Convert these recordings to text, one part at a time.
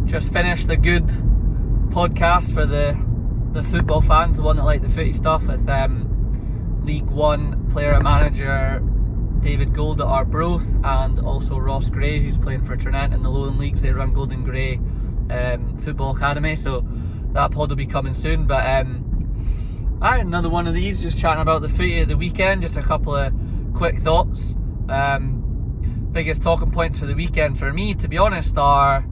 just finished a good podcast for the football fans, the one that like the footy stuff, with League One player and manager David Gold at Arbroath, and also Ross Gray, who's playing for Trinent in the Lowland Leagues. They run Golden Grey Football Academy, so that pod will be coming soon. But another one of these, just chatting about the footy of the weekend. Just a couple of quick thoughts. Biggest talking points for the weekend for me, to be honest, are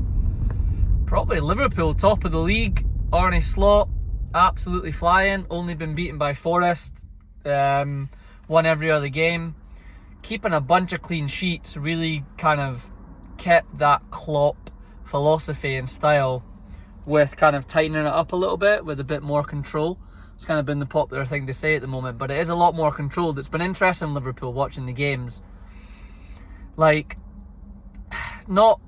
probably Liverpool, top of the league. Arne Slot, absolutely flying. Only been beaten by Forest. Won every other game. Keeping a bunch of clean sheets. Really kind of kept that Klopp philosophy and style, with kind of tightening it up a little bit, with a bit more control. It's kind of been the popular thing to say at the moment, but it is a lot more controlled. It's been interesting, Liverpool, watching the games. Like, not...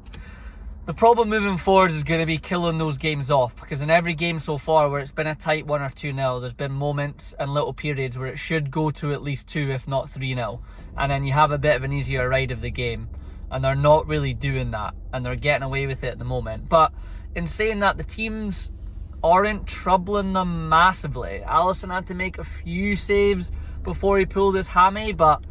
The problem moving forward is going to be killing those games off, because in every game so far where it's been a tight 1 or 2-0, there's been moments and little periods where it should go to at least 2, if not 3-0. And then you have a bit of an easier ride of the game. And they're not really doing that, and they're getting away with it at the moment. But in saying that, the teams aren't troubling them massively. Alisson had to make a few saves before he pulled his hammy, but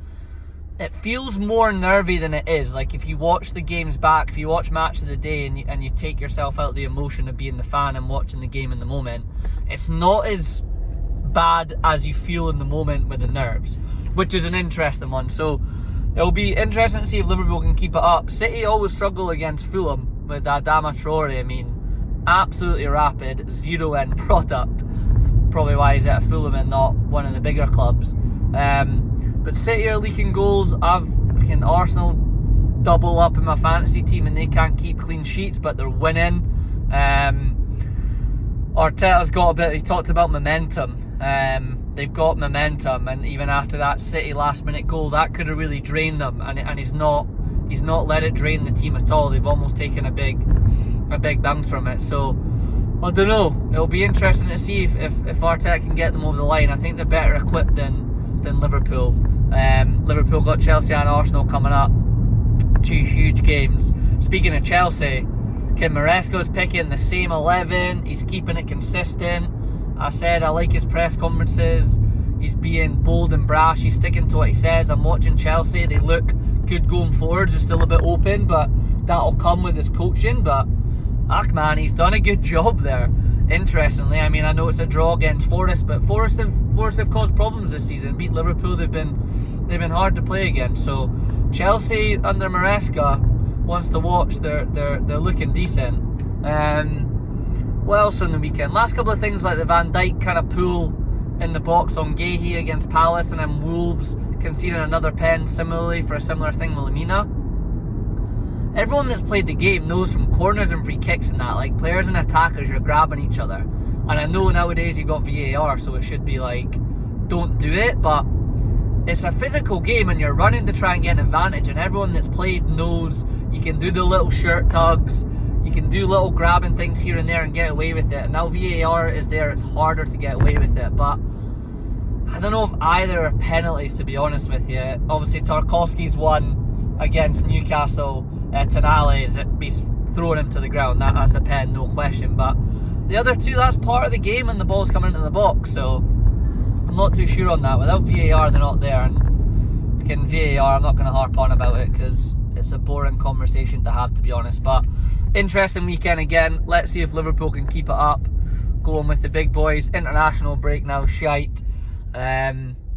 it feels more nervy than it is. Like, if you watch the games back, if you watch Match of the Day and you take yourself out of the emotion of being the fan and watching the game in the moment, it's not as bad as you feel in the moment with the nerves, which is an interesting one. So it'll be interesting to see if Liverpool can keep it up. City always struggle against Fulham with Adama Traore. I mean, absolutely rapid, zero end product. Probably why he's at Fulham and not one of the bigger clubs. But City are leaking goals. Arsenal double up in my fantasy team and they can't keep clean sheets, but they're winning. Arteta's got a bit, he talked about momentum. They've got momentum, and even after that City last minute goal, that could have really drained them, and he's not let it drain the team at all. They've almost taken a big bounce from it. So I don't know, it'll be interesting to see if Arteta can get them over the line. I think they're better equipped than Liverpool. Liverpool got Chelsea and Arsenal coming up, 2 huge games. Speaking of Chelsea, Maresca's picking the same 11. He's keeping it consistent. I said I like his press conferences. He's being bold and brash. He's sticking to what he says. I'm watching Chelsea. They look good going forward. They're still a bit open, but that'll come with his coaching. But man, he's done a good job there. Interestingly, I mean, I know it's a draw against Forest, but Forest have caused problems this season. Beat Liverpool. They've been hard to play against. So Chelsea under Maresca wants to watch. They're looking decent. What else on the weekend? Last couple of things, like the Van Dijk kind of pull in the box on Gahey against Palace, and then Wolves conceding another pen similarly for a similar thing with Lamina. Everyone that's played the game knows from corners and free kicks and that, like, players and attackers, you're grabbing each other. And I know nowadays you got VAR, so it should be like, don't do it, but it's a physical game and you're running to try and get an advantage, and everyone that's played knows you can do the little shirt tugs, you can do little grabbing things here and there and get away with it. And now VAR is there, it's harder to get away with it. But I don't know if either are penalties, to be honest with you. Obviously Tarkowski's one against Newcastle. Tonali, he's throwing him to the ground. That's a pen, no question. But the other two, that's part of the game, and the ball's coming into the box. So I'm not too sure on that. Without VAR, they're not there. And getting VAR, I'm not going to harp on about it because it's a boring conversation to have, to be honest. But interesting weekend again. Let's see if Liverpool can keep it up. Going with the big boys. International break now, shite.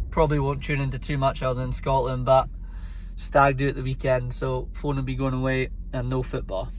Probably won't tune into too much other than Scotland, but stag do at the weekend, so phone will be going away and no football.